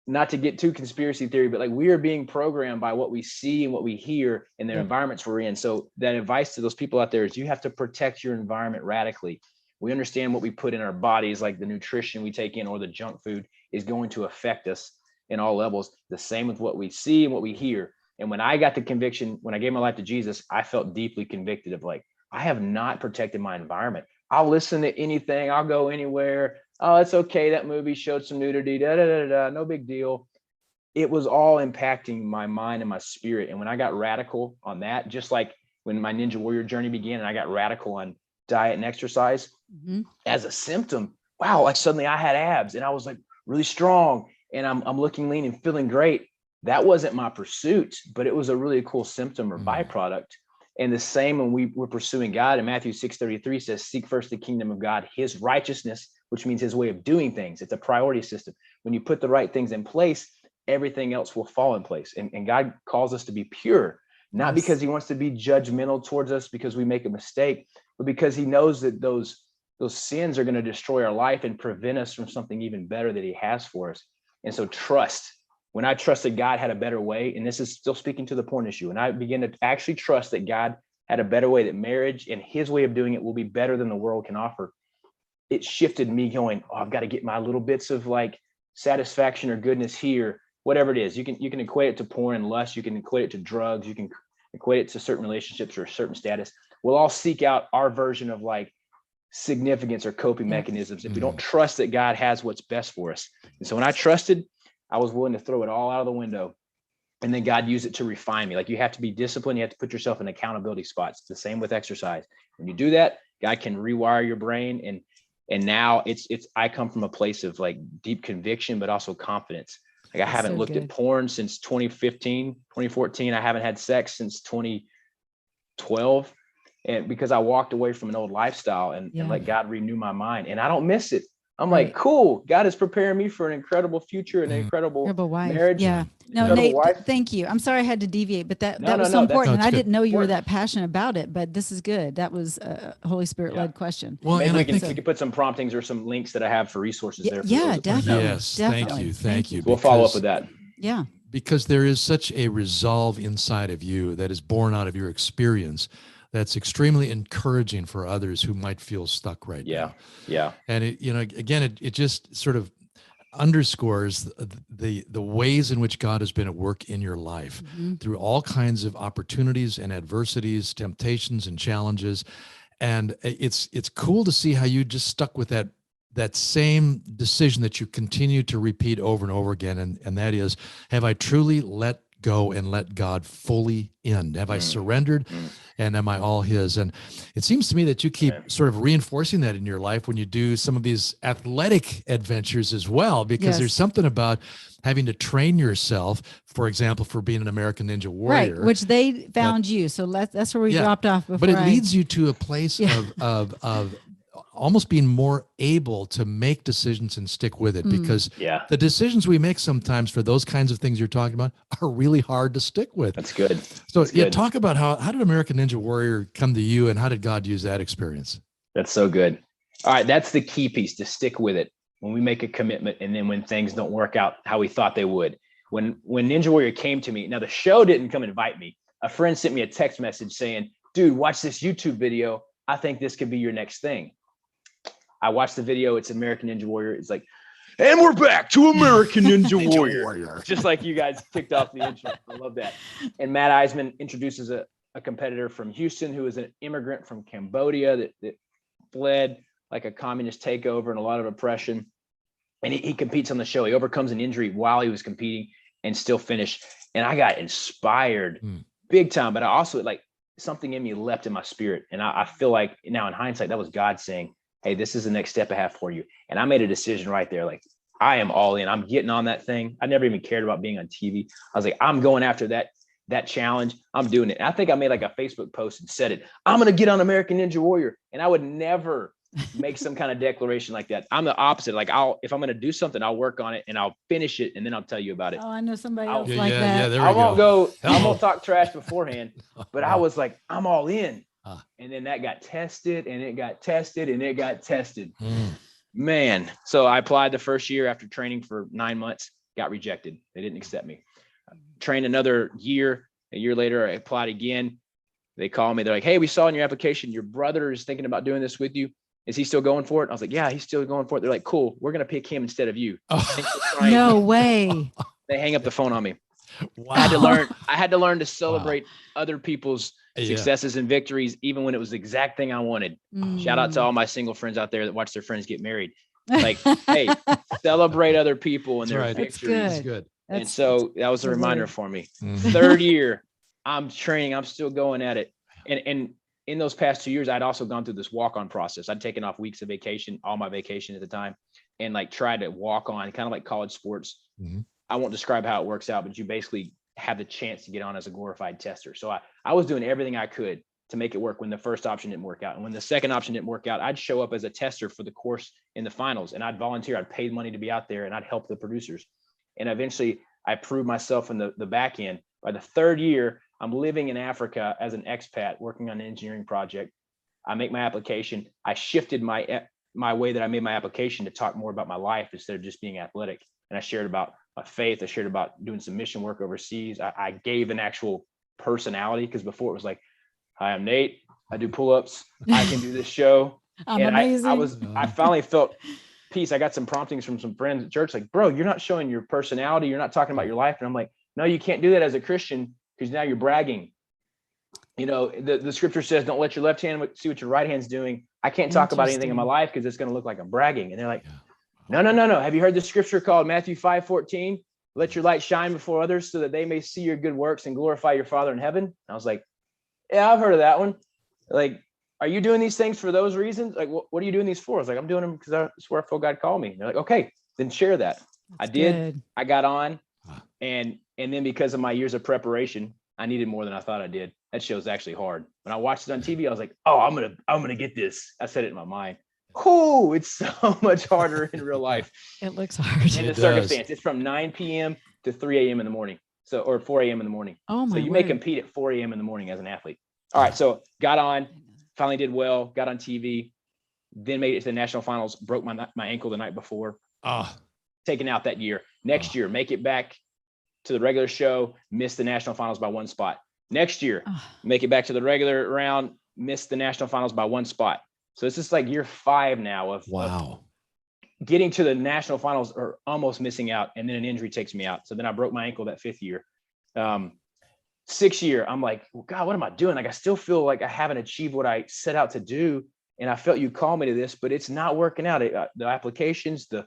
not to get too conspiracy theory, but like, we are being programmed by what we see and what we hear in the environments we're in. So that advice to those people out there is you have to protect your environment radically. We understand what we put in our bodies, like the nutrition we take in or the junk food, is going to affect us in all levels. The same with what we see and what we hear. And when I got the conviction, when I gave my life to Jesus, I felt deeply convicted of like, I have not protected my environment. I'll listen to anything. I'll go anywhere. oh, it's okay. That movie showed some nudity, no big deal. It was all impacting my mind and my spirit. And when I got radical on that, just like when my Ninja Warrior journey began and I got radical on diet and exercise as a symptom, wow, like suddenly I had abs and I was like really strong and I'm looking lean and feeling great. That wasn't my pursuit, but it was a really cool symptom or byproduct. And the same when we were pursuing God, in Matthew 6:33 says, seek first the kingdom of God, his righteousness, which means his way of doing things. It's a priority system. When you put the right things in place, everything else will fall in place. And God calls us to be pure, not because he wants to be judgmental towards us because we make a mistake, but because he knows that those sins are going to destroy our life and prevent us from something even better that he has for us. And so trust. When I trusted God had a better way, and this is still speaking to the porn issue, and I began to actually trust that God had a better way, that marriage and his way of doing it will be better than the world can offer, it shifted me going, oh, I've got to get my little bits of like satisfaction or goodness here, whatever it is. You can equate it to porn and lust. You can equate it to drugs. You can equate it to certain relationships or a certain status. We'll all seek out our version of like significance or coping mechanisms if we don't trust that God has what's best for us. And so when I trusted, I was willing to throw it all out of the window. And then God used it to refine me. Like you have to be disciplined. You have to put yourself in accountability spots. It's the same with exercise. When you do that, God can rewire your brain. And now I come from a place of like deep conviction, but also confidence. Like I haven't looked at porn since 2015, 2014. I haven't had sex since 2012. And because I walked away from an old lifestyle and let God renew my mind, and I don't miss it. I'm like, cool. God is preparing me for an incredible future and an incredible wife. Marriage. Yeah. No, Nate, thank you. I'm sorry I had to deviate, but that was so important. And I didn't know you were that passionate about it, but this is good. That was a Holy Spirit led question. Well, maybe we can put some promptings or some links that I have for resources there. For definitely. Yes. Definitely. Thank you. So we'll follow up with that. Yeah. Because there is such a resolve inside of you that is born out of your experience that's extremely encouraging for others who might feel stuck right now. Yeah. And it just sort of underscores the ways in which God has been at work in your life through all kinds of opportunities and adversities, temptations and challenges. And it's cool to see how you just stuck with that same decision that you continue to repeat over and over again. And that is, have I truly let go and let God fully in? Have I surrendered and am I all his? And it seems to me that you keep sort of reinforcing that in your life when you do some of these athletic adventures as well, because there's something about having to train yourself, for example, for being an American Ninja Warrior. Right, which they found you. So that's where we dropped off before. But it leads you to a place of almost being more able to make decisions and stick with it, because the decisions we make sometimes for those kinds of things you're talking about are really hard to stick with. That's good. So talk about how did American Ninja Warrior come to you and how did God use that experience? That's so good. All right. That's the key piece, to stick with it when we make a commitment. And then when things don't work out how we thought they would, when Ninja Warrior came to me, now the show didn't come invite me. A friend sent me a text message saying, dude, watch this YouTube video. I think this could be your next thing. I watched the video. It's American Ninja Warrior. It's like, and we're back to American Ninja Warrior. Just like you guys kicked off the intro. I love that. And Matt Eisman introduces a competitor from Houston who is an immigrant from Cambodia that fled like a communist takeover and a lot of oppression. And he competes on the show. He overcomes an injury while he was competing and still finished. And I got inspired big time. But I also, like, something in me leapt in my spirit. And I feel like now in hindsight, that was God saying, hey, this is the next step I have for you. And I made a decision right there. Like, I am all in. I'm getting on that thing. I never even cared about being on TV. I was like, I'm going after that challenge. I'm doing it. And I think I made like a Facebook post and said it. I'm going to get on American Ninja Warrior. And I would never make some kind of declaration like that. I'm the opposite. Like, if I'm going to do something, I'll work on it and I'll finish it. And then I'll tell you about it. Oh, I know somebody else like that. I won't talk trash beforehand, but I was like, I'm all in. And then that got tested and it got tested and it got tested. Man. So I applied the first year after training for 9 months, got rejected. They didn't accept me. Trained another year. A year later, I applied again. They called me. They're like, hey, we saw in your application, your brother is thinking about doing this with you. Is he still going for it? I was like, yeah, he's still going for it. They're like, cool. We're going to pick him instead of you. No way. They hang up the phone on me. Wow. I had to learn to celebrate other people's successes and victories, even when it was the exact thing I wanted. Shout out to all my single friends out there that watch their friends get married. Like, hey, celebrate other people and That's their right. victories. That's good. And so that was a the reminder word. for me. Mhm. Third year, I'm training, I'm still going at it. And in those past 2 years, I'd also gone through this walk-on process. I'd taken off weeks of vacation, all my vacation at the time, and like tried to walk on, kind of like college sports. Mhm. I won't describe how it works out, but you basically have the chance to get on as a glorified tester. So I was doing everything I could to make it work when the first option didn't work out. And when the second option didn't work out, I'd show up as a tester for the course in the finals, and I'd volunteer. I'd pay money to be out there, and I'd help the producers. And eventually I proved myself in the back end. By the third year, I'm living in Africa as an expat working on an engineering project. I make my application. I shifted my way that I made my application to talk more about my life instead of just being athletic. And I shared about my faith. I shared about doing some mission work overseas. I gave an actual personality, because before it was like, hi, I'm Nate. I do pull-ups. I can do this show. I'm And amazing. I finally felt peace. I got some promptings from some friends at church, like, bro, you're not showing your personality. You're not talking about your life. And I'm like, no, you can't do that as a Christian, because now you're bragging. You know, the scripture says, don't let your left hand see what your right hand's doing. I can't talk about anything in my life because it's going to look like I'm bragging. And they're like, no. Have you heard the scripture called Matthew 5:14? Let your light shine before others so that they may see your good works and glorify your Father in heaven. And I was like, yeah, I've heard of that one. Like, are you doing these things for those reasons? Like, what are you doing these for? I was like, I'm doing them because that's where I feel God called me. And they're like, okay, then share that. I did. Good. I got on. And then because of my years of preparation, I needed more than I thought I did. That show's actually hard. When I watched it on TV, I was like, oh, I'm gonna get this. I said it in my mind. Oh, it's so much harder in real life. It looks hard. In the circumstance, it's from 9 p.m. to 3 a.m. in the morning. So, or 4 a.m. in the morning. Oh my So you word. may compete at 4 a.m. in the morning as an athlete. All right. So got on, finally did well, got on TV, then made it to the national finals, broke my ankle the night before. Taken out that year. Next year, make it back to the regular show, missed the national finals by 1 spot. Next year, make it back to the regular round, missed the national finals by 1 spot. So this is like year 5 now of getting to the national finals or almost missing out. And then an injury takes me out. So then I broke my ankle that 5th year. 6th year, I'm like, well, God, what am I doing? Like, I still feel like I haven't achieved what I set out to do. And I felt you call me to this, but it's not working out. The applications, the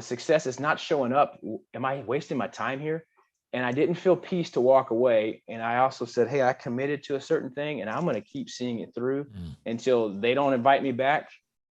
success is not showing up. Am I wasting my time here? And I didn't feel peace to walk away. And I also said, hey, I committed to a certain thing, and I'm going to keep seeing it through until they don't invite me back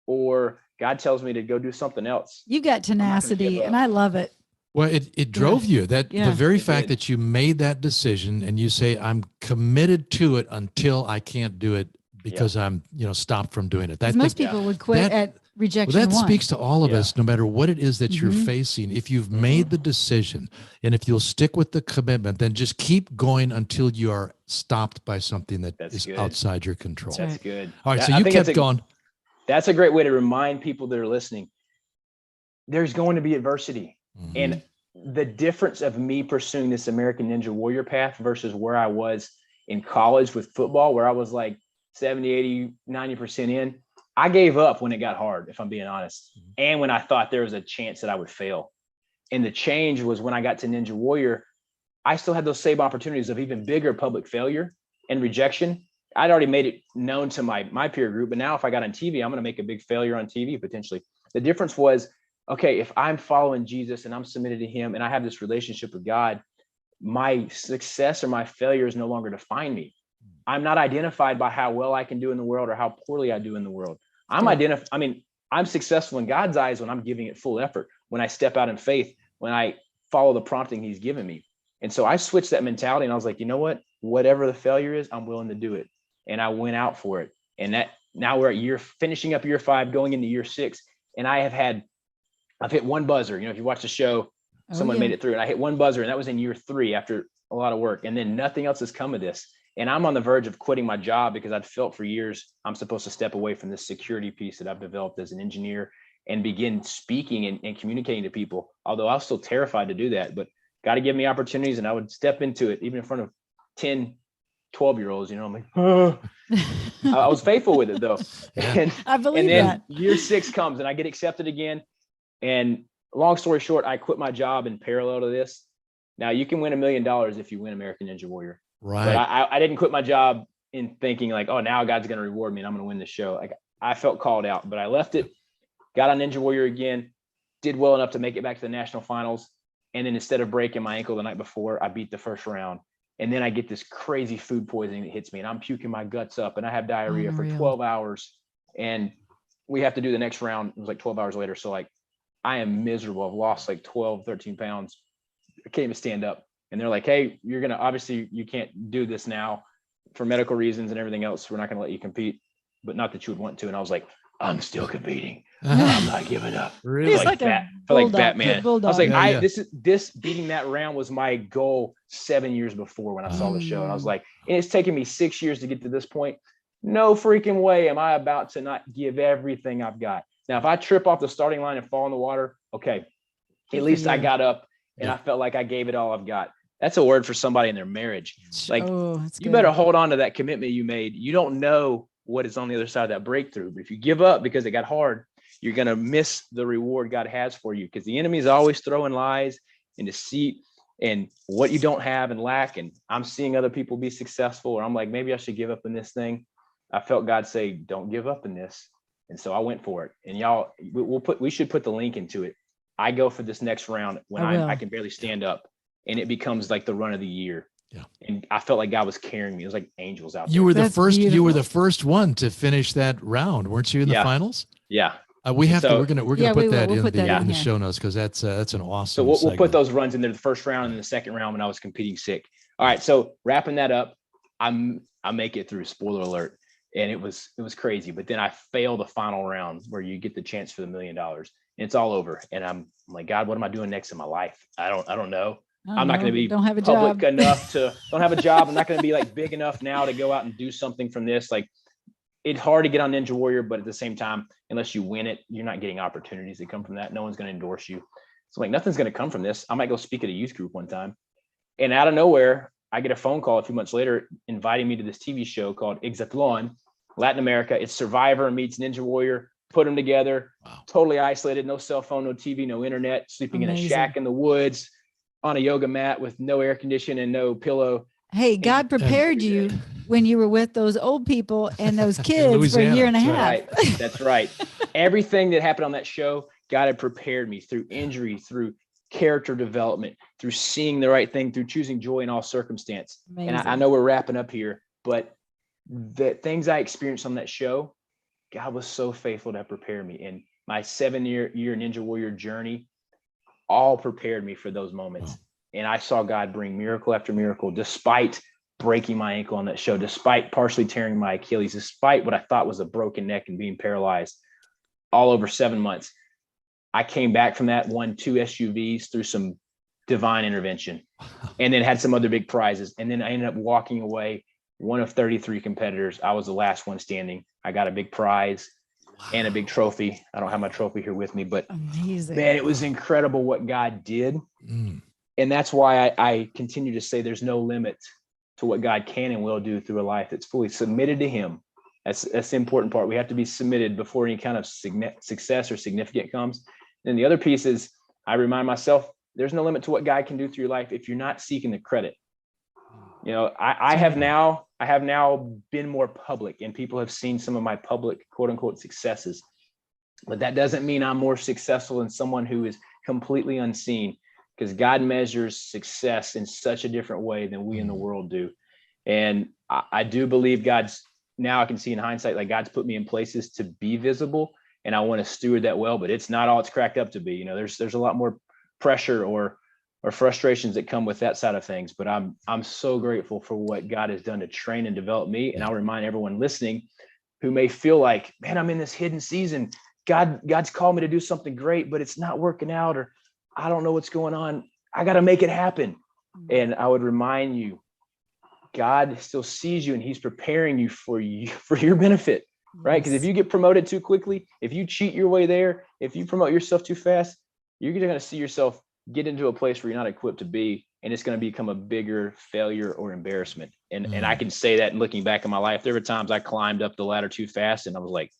or God tells me to go do something else. You got tenacity, and I love it. Well, it drove you. That the very fact did. that you made that decision and you say, I'm committed to it until I can't do it because I'm, stopped from doing it. That most people would quit at rejection. Well, that speaks to all of us, no matter what it is that you're facing. If you've made the decision and if you'll stick with the commitment, then just keep going until you are stopped by something that is outside your control. That's good. All right. So you kept going. That's a great way to remind people that are listening. There's going to be adversity. And the difference of me pursuing this American Ninja Warrior path versus where I was in college with football, where I was like 70, 80, 90% in, I gave up when it got hard, if I'm being honest. And when I thought there was a chance that I would fail. And the change was when I got to Ninja Warrior, I still had those same opportunities of even bigger public failure and rejection. I'd already made it known to my peer group, but now if I got on TV, I'm going to make a big failure on TV potentially. The difference was, okay, if I'm following Jesus and I'm submitted to him and I have this relationship with God, my success or my failure is no longer define me. I'm not identified by how well I can do in the world or how poorly I do in the world. I'm successful in God's eyes when I'm giving it full effort, when I step out in faith, when I follow the prompting he's given me. And so I switched that mentality and I was like, you know what, whatever the failure is, I'm willing to do it. And I went out for it. And that now we're at finishing up year 5, going into year 6. And I've hit one buzzer. If you watch the show, someone made it through, and I hit one buzzer, and that was in year 3 after a lot of work. And then nothing else has come of this. And I'm on the verge of quitting my job because I'd felt for years I'm supposed to step away from this security piece that I've developed as an engineer and begin speaking and communicating to people. Although I was still terrified to do that, but got to give me opportunities, and I would step into it even in front of 10, 12-year-olds. I'm like, oh. I was faithful with it though. And I believe and then that. year 6 comes and I get accepted again. And long story short, I quit my job in parallel to this. Now you can win $1 million if you win American Ninja Warrior. Right. But I didn't quit my job in thinking like, oh, now God's going to reward me and I'm going to win this show. Like, I felt called out, but I left it, got on Ninja Warrior again, did well enough to make it back to the national finals. And then instead of breaking my ankle the night before, I beat the first round. And then I get this crazy food poisoning that hits me, and I'm puking my guts up, and I have diarrhea for 12 hours. And we have to do the next round. It was like 12 hours later. So like, I am miserable. I've lost like 12, 13 pounds. I can't even stand up. And they're like, hey, you're going to, obviously you can't do this now for medical reasons and everything else. We're not going to let you compete, but not that you would want to. And I was like, I'm still competing. I'm not giving up. Really? He's like Batman. I was like, Yeah. this beating that round was my goal 7 years before when I saw the show. And I was like, and it's taken me 6 years to get to this point. No freaking way am I about to not give everything I've got. Now, if I trip off the starting line and fall in the water, okay, at least I got up and I felt like I gave it all I've got. That's a word for somebody in their marriage. Like, you better hold on to that commitment you made. You don't know what is on the other side of that breakthrough. But if you give up because it got hard, you're going to miss the reward God has for you, because the enemy is always throwing lies and deceit and what you don't have and lack. And I'm seeing other people be successful, or I'm like, maybe I should give up in this thing. I felt God say, don't give up in this. And so I went for it. And y'all, we should put the link into it. I go for this next round when I can barely stand up, and it becomes like the run of the year. Yeah. And I felt like God was carrying me. It was like angels out there. You were the first. Beautiful. You were the first one to finish that round, weren't you, in the finals? Yeah. We have to. We're gonna put that in the show notes, because that's an awesome. So we'll put those runs in there, the first round and the second round when I was competing sick. All right. So wrapping that up, I make it through. Spoiler alert. And it was crazy. But then I fail the final round where you get the chance for the $1 million. And it's all over. And I'm like, God, what am I doing next in my life? I don't know. I'm not going to be public enough to don't have a job. I'm not going to be like big enough now to go out and do something from this. Like, it's hard to get on Ninja Warrior, but at the same time, unless you win it, you're not getting opportunities that come from that. No one's going to endorse you. So like, nothing's going to come from this. I might go speak at a youth group one time, and out of nowhere, I get a phone call a few months later inviting me to this TV show called Exatlon, Latin America. It's Survivor meets Ninja Warrior. Put them together. Wow. Totally isolated, no cell phone, no TV, no internet, sleeping in a shack in the woods on a yoga mat with no air conditioning and no pillow. Hey, God prepared you when you were with those old people and those kids for a year and a half. Right. That's right. Everything that happened on that show, God had prepared me through injury, through character development, through seeing the right thing, through choosing joy in all circumstance. Amazing. And I know we're wrapping up here, but the things I experienced on that show, God was so faithful to prepare me. And my 7-year Ninja Warrior journey all prepared me for those moments. Wow. And I saw God bring miracle after miracle, despite breaking my ankle on that show, despite partially tearing my Achilles, despite what I thought was a broken neck and being paralyzed all over 7 months. I came back from that, won 2 SUVs through some divine intervention, and then had some other big prizes. And then I ended up walking away, one of 33 competitors. I was the last one standing. I got a big prize and a big trophy. I don't have my trophy here with me, but amazing, man, it was incredible what God did. And that's why I continue to say there's no limit to what God can and will do through a life that's fully submitted to him. That's the important part. We have to be submitted before any kind of success or significant comes. And the other piece is, I remind myself, there's no limit to what God can do through your life if you're not seeking the credit. You know, I have now been more public, and people have seen some of my public, quote unquote, successes. But that doesn't mean I'm more successful than someone who is completely unseen, because God measures success in such a different way than we in the world do. And I do believe now I can see in hindsight, like, God's put me in places to be visible, and I want to steward that well, but it's not all it's cracked up to be. You know, there's a lot more pressure or frustrations that come with that side of things. But I'm so grateful for what God has done to train and develop me. And I'll remind everyone listening who may feel like, man, I'm in this hidden season. God's called me to do something great, but it's not working out, or I don't know what's going on. I got to make it happen. And I would remind you, God still sees you, and he's preparing you for your benefit, right? Because if you get promoted too quickly, if you cheat your way there, if you promote yourself too fast, you're going to see yourself get into a place where you're not equipped to be, and it's going to become a bigger failure or embarrassment. And I can say that, looking back in my life, there were times I climbed up the ladder too fast, and I was like,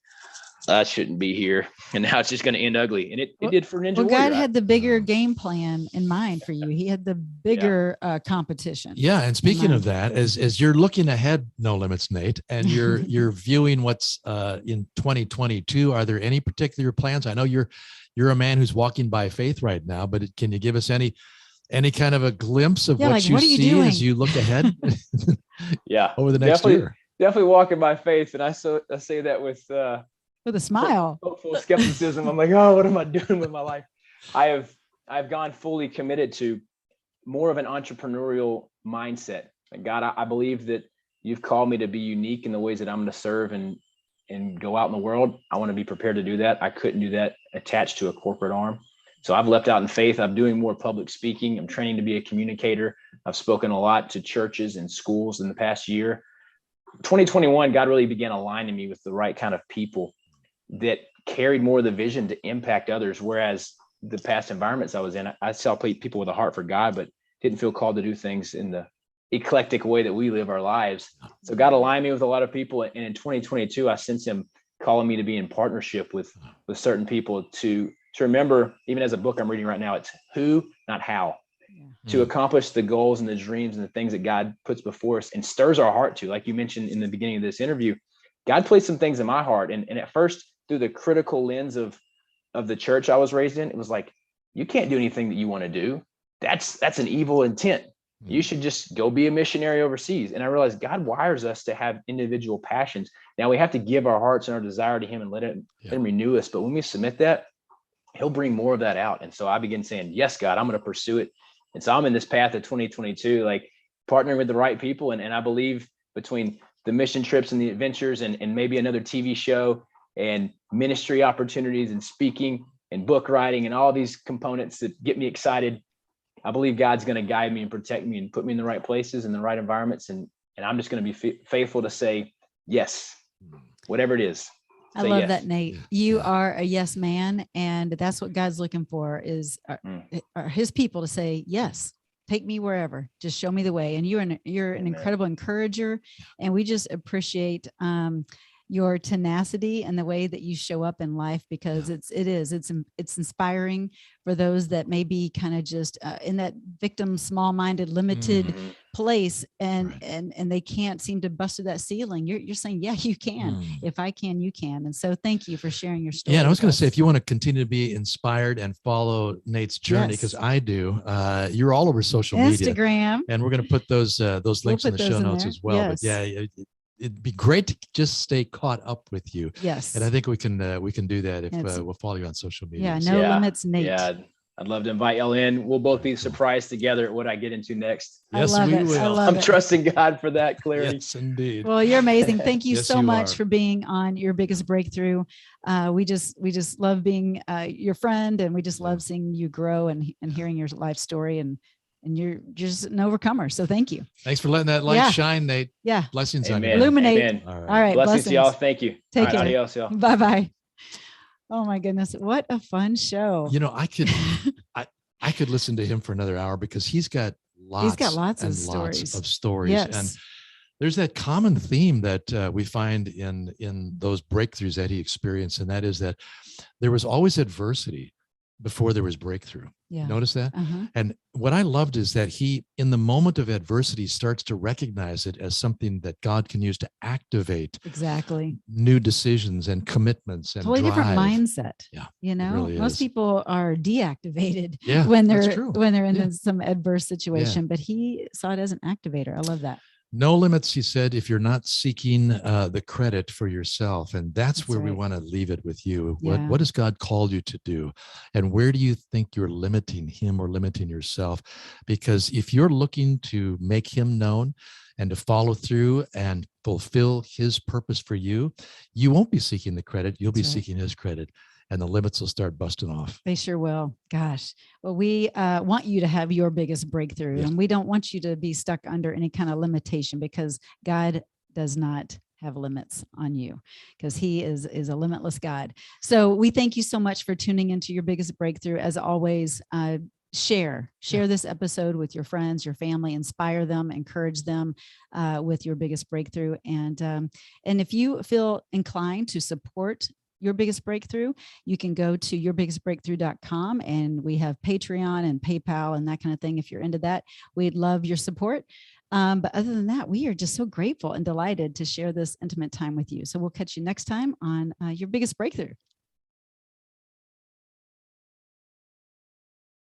I shouldn't be here. And now it's just going to end ugly. And it did for Ninja Warrior. God had the bigger game plan in mind for you. He had the bigger competition. Yeah. And speaking of that, as you're looking ahead, No Limits, Nate, and you're viewing what's in 2022, are there any particular plans? I know you're a man who's walking by faith right now, but can you give us any kind of a glimpse of what you see as you look ahead? Over the next year. Definitely walking by faith. And I say that with a smile, hopeful skepticism. I'm like, oh, what am I doing with my life? I've gone fully committed to more of an entrepreneurial mindset. And God, I believe that you've called me to be unique in the ways that I'm going to serve and go out in the world. I want to be prepared to do that. I couldn't do that attached to a corporate arm. So I've leapt out in faith. I'm doing more public speaking. I'm training to be a communicator. I've spoken a lot to churches and schools in the past year. 2021, God really began aligning me with the right kind of people that carried more of the vision to impact others. Whereas the past environments I was in, I saw people with a heart for God, but didn't feel called to do things in the eclectic way that we live our lives. So God aligned me with a lot of people. And in 2022, I sense him calling me to be in partnership with certain people to remember, even as a book I'm reading right now, it's who, not how, to accomplish the goals and the dreams and the things that God puts before us and stirs our heart to. Like you mentioned in the beginning of this interview, God placed some things in my heart. And at first, through the critical lens of the church I was raised in, it was like, you can't do anything that you want to do. That's an evil intent. You should just go be a missionary overseas. And I realized God wires us to have individual passions. Now we have to give our hearts and our desire to him and let him renew us. But when we submit that, he'll bring more of that out. And so I began saying, yes, God, I'm going to pursue it. And so I'm in this path of 2022, like partnering with the right people. And I believe between the mission trips and the adventures and maybe another TV show and ministry opportunities and speaking and book writing and all these components that get me excited, I believe God's going to guide me and protect me and put me in the right places and the right environments. And I'm just going to be faithful to say, yes, whatever it is. I love that, Nate. You are a yes man. And that's what God's looking for is are his people to say, yes, take me wherever, just show me the way. And you're an incredible encourager. And we just appreciate your tenacity and the way that you show up in life, because it's inspiring for those that may be kind of just in that victim, small-minded, limited place, and they can't seem to bust through that ceiling. You're saying, yeah, you can. If I can, you can. And so thank you for sharing your story. Yeah, and I was going to say, if you want to continue to be inspired and follow Nate's journey, because I do, you're all over social media, Instagram, and we're going to put those links in the show notes as well. Yes. But yeah, it'd be great to just stay caught up with you. Yes. And I think we can do that if we'll follow you on social media. Yeah, No Limits, Nate. Yeah, I'd love to invite y'all in. We'll both be surprised together at what I get into next. Yes, we will. I'm trusting God for that clarity. Yes, indeed. Well, you're amazing. Thank you so much for being on Your Biggest Breakthrough. We just love being your friend, and we just love seeing you grow and hearing your life story, and you're just an overcomer. So thank you. Thanks for letting that light shine, Nate. Yeah. Blessings on you. Illuminate. Amen. All right. Blessings to y'all. Thank you. Take care. Adios, y'all. Bye-bye. Oh my goodness. What a fun show. You know, I could listen to him for another hour, because he's got lots of stories. Yes. And there's that common theme that we find in those breakthroughs that he experienced. And that is that there was always adversity before there was breakthrough. Yeah. Notice that? And what I loved is that he, in the moment of adversity, starts to recognize it as something that God can use to activate new decisions and commitments and totally drive. Different mindset. Yeah. You know, really most people are deactivated when they're in some adverse situation, but he saw it as an activator. I love that. No limits, he said, if you're not seeking the credit for yourself. And that's where we want to leave it with you. What has God called you to do? And where do you think you're limiting him or limiting yourself? Because if you're looking to make him known and to follow through and fulfill his purpose for you, you won't be seeking the credit. You'll be seeking his credit. And the limits will start busting off. They sure will. Gosh. Well, we want you to have your biggest breakthrough. And we don't want you to be stuck under any kind of limitation, because God does not have limits on you, because he is a limitless God. So we thank you so much for tuning into Your Biggest Breakthrough. As always, share this episode with your friends, your family, inspire them, encourage them with Your Biggest Breakthrough. And if you feel inclined to support your biggest breakthrough, you can go to yourbiggestbreakthrough.com, and we have Patreon and PayPal and that kind of thing. If you're into that, we'd love your support. But other than that, we are just so grateful and delighted to share this intimate time with you. So we'll catch you next time on Your Biggest Breakthrough.